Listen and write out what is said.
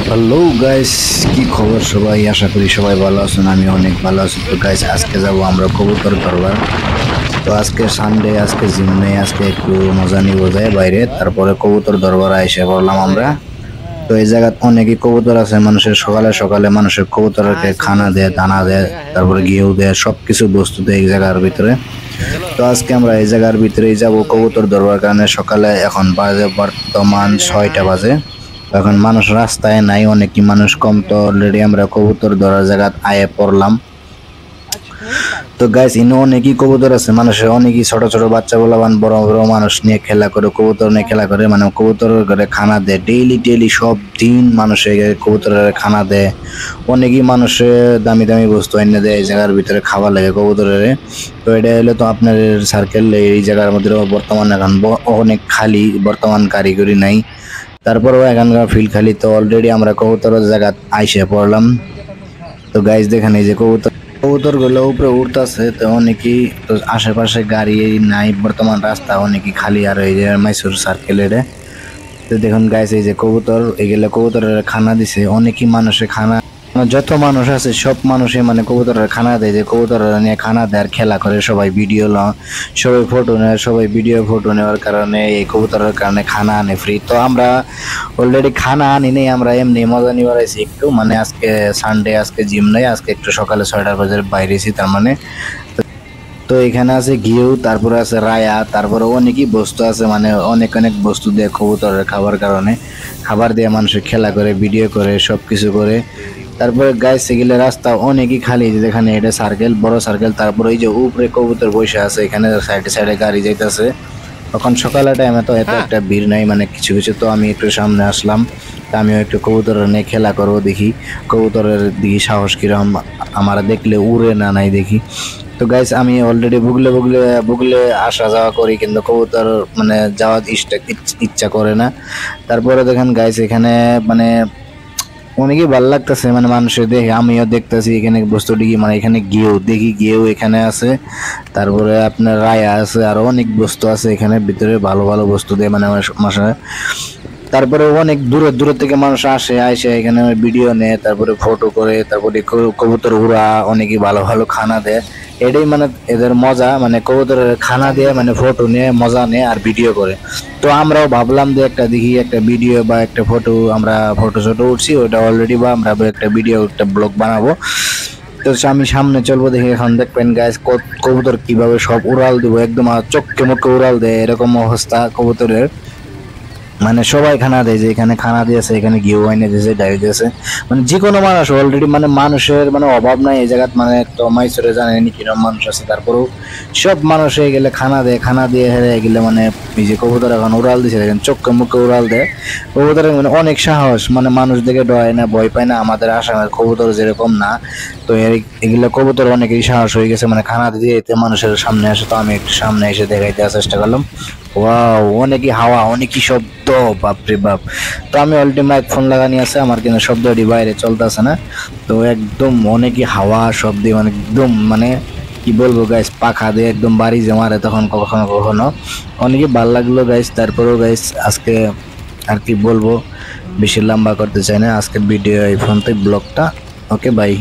Hello guys, কি খবর সবাই? আশা করি সবাই ভালো আছেন। আমি অনেক ভালো আছি। তো গাইস, আজকে যাব আমরা কবুতর ধরবার। তো আজকে সানডে, আজকে জিম নেই, আজকে একটু মজা নিব যায় বাইরে। তারপরে কবুতর ধরবার এসে পড়লাম আমরা। তো এই জায়গায় অনেকই কবুতর আছে। মানুষের সকালে সকালে মানুষের কবুতরকে খানা দেয়, দানা দেয়, তারপরে ঘিউ দেয়, সবকিছু বস্তু দেয় এই জায়গার ভিতরে। তো আজকে আমরা এই জায়গার ভিতরেই যাব কবুতর ধরবার কারণে। সকালে এখন বাজে বর্তমান 6টা বাজে। এখন মানুষ রাস্তায় নাই, অনেকই মানুষ কম। তো অলরেডি আমরা কবুতর ধরার জায়গা আয়ে পড়লাম। তো গাইস, ইনো অনেকই কবুতর আছে। মানুষের অনেকই ছোট ছোট বাচ্চা বলবান, বড় বড় মানুষ নিয়ে খেলা করে, কবুতর নিয়ে খেলা করে। মানে কবুতর করে খানা দেয় ডেইলি ডেইলি, সব দিন মানুষে কবুতরের খানা দেয়। অনেকই মানুষে দামি দামি বস্তু এনে দেয় এই জায়গার ভিতরে খাবার লাগে কবুতরের। তো এটা হলো তো আপনার সার্কেল। এই জায়গার মধ্যে বর্তমানে এখন অনেক খালি, বর্তমান কারিগরি নাই। তারপরেও এখানকার ফিল খালি। তো অলরেডি আমরা কবুতরের জায়গা আইসে পড়লাম। তো গাইস দেখেন, এই যে কবুতর কবুতর গুলো উপরে উঠতেছে। তো অনেকই, তো আশেপাশে গাড়ি নাই, বর্তমান রাস্তা অনেকই খালি। আর এই যে মাইসুর সার্কেলের। তো দেখুন গাইস, এই যে কবুতর, এগুলো কবুতরের খানা দিছে। অনেকই মানুষে খানা, যত মানুষ আছে সব মানুষই মানে কবুতরের খানা দেয়। যে কবুতরের নিয়ে খানা দেয় আর খেলা করে, সবাই ভিডিও সবাই ফটো নেয়, সবাই ভিডিও ফটো নেওয়ার কারণে এই কবুতরের কারণে খানা আনে ফ্রি। তো আমরা অলরেডি খানা আনি নেই, আমরা এমনি মজা নিবার আইছি একটু। মানে আজকে সানডে, আজকে জিম নেই, আজকে একটু সকালে 6টার বাজার বাইরেছি তার মানে। তো এখানে আছে ঘিউ, তারপরে আছে রায়া, তারপরে অনেকই বস্তু আছে। মানে অনেক অনেক বস্তু দিয়ে কবুতরের খাবার কারণে, খাবার দিয়ে মানুষের খেলা করে, ভিডিও করে, সবকিছু করে। তারপরে গাইস এগুলো রাস্তা অনেকই খালি। যেখানে এটা সার্কেল, বড় সার্কেল। তারপরে এই যে উপরে কবুতর বসে আছে, এখানে সাইডে সাইডে গাড়ি যাইতেছে। তখন সকালের টাইমে তো এত একটা ভিড় নাই, মানে কিছু কিছু। তো আমি একটু সামনে আসলাম। তা আমিও একটু কবুতরের নিয়ে খেলা করবো, দেখি কবুতরের দিকে সাহস কিরকম, আমার দেখলে উড়ে না নাই দেখি। তো গাইস, আমি অলরেডি বুগলে বুগলে বুগলে আসা যাওয়া করি, কিন্তু কবুতর মানে যাওয়ার ইচ্ছা করে না। তারপরে দেখেন গাইস, এখানে মানে অনেকই ভালো লাগতেছে। মানে মানুষের দেখে আমিও দেখতেছি এখানে বস্তুটি কি, মানে এখানে গিয়েও দেখি, গিয়েও এখানে আছে। তারপরে আপনার রায়া আছে, আরো অনেক বস্তু আছে এখানে ভিতরে, ভালো ভালো বস্তু দেয় মানে মাসে। তারপরে অনেক দূরে দূরে থেকে মানুষ আসে এখানে ভিডিও নেয়, তারপরে ফটো করে, তারপরে কবুতর উড়া, অনেকই ভালো ভালো খানা দেয়। এটাই মানে এদের মজা, মানে কবুতরের খানা দিয়ে মানে ফটো নিয়ে মজা নেয় আর ভিডিও করে। তো আমরাও ভাবলাম যে একটা দেখি, একটা ভিডিও বা একটা ফটো, আমরা ফটো শটো উঠছি ওটা অলরেডি, বা আমরা একটা ভিডিও, একটা ব্লগ বানাবো। তো আমি সামনে চলবো, দেখি এখন দেখবেন গাইস কবুতর কিভাবে সব উড়াল দিব, একদম চোখকে মুখে উড়াল দেয়, এরকম অবস্থা কবুতরের। মানে সবাই খানা দেয়, যে এখানে খানা দিয়েছে, এখানে ঘিউ এনে দিয়েছে, ডাই দিয়েছে। মানে যে কোনো মানুষ অলরেডি, মানে মানুষের মানে অভাব নাই এই জায়গাত। মানে তো মাইসরে জানেনি কিরকম মানুষ আছে, তারপরেও সব মানুষ হয়ে গেলে খানা দেয়, খানা দিয়ে হেরে গেলে মানে এই যে কবুতর এখন উড়াল দিছে, দেখেন চোখে মুখে উড়াল দেয়। কবুতরের মানে অনেক সাহস, মানে মানুষ দেখে ডয় না, ভয় পায় না। আমাদের আসামের কবুতর যেরকম না। তো এগুলো কবুতর অনেকেরই সাহস হয়ে গেছে, মানে খানা দিয়ে এতে মানুষের সামনে আসে। তো আমি একটু সামনে এসে দেখাইতে চেষ্টা করলাম। ওয়াও, অনেকই হাওয়া, অনেকই শব্দ, বাপরে বাপ। তো আমি অলরেডি মাইক ফোন লাগানি আছে আমার, কিন্তু শব্দটি বাইরে চলতেছে না। তো একদম অনেকই হাওয়া, শব্দ, মানে একদম মানে কি বলবো গাইস, পাখা দিয়ে একদম বাড়ি যে মারে তখন কখনো কখনো। অনেকই ভাল লাগলো গাইস। তারপরেও গাইস আজকে আর কি বলবো, বেশি লম্বা করতে চাই না আজকের ভিডিও, এই ফোন থেকে ব্লগটা। Okay bye.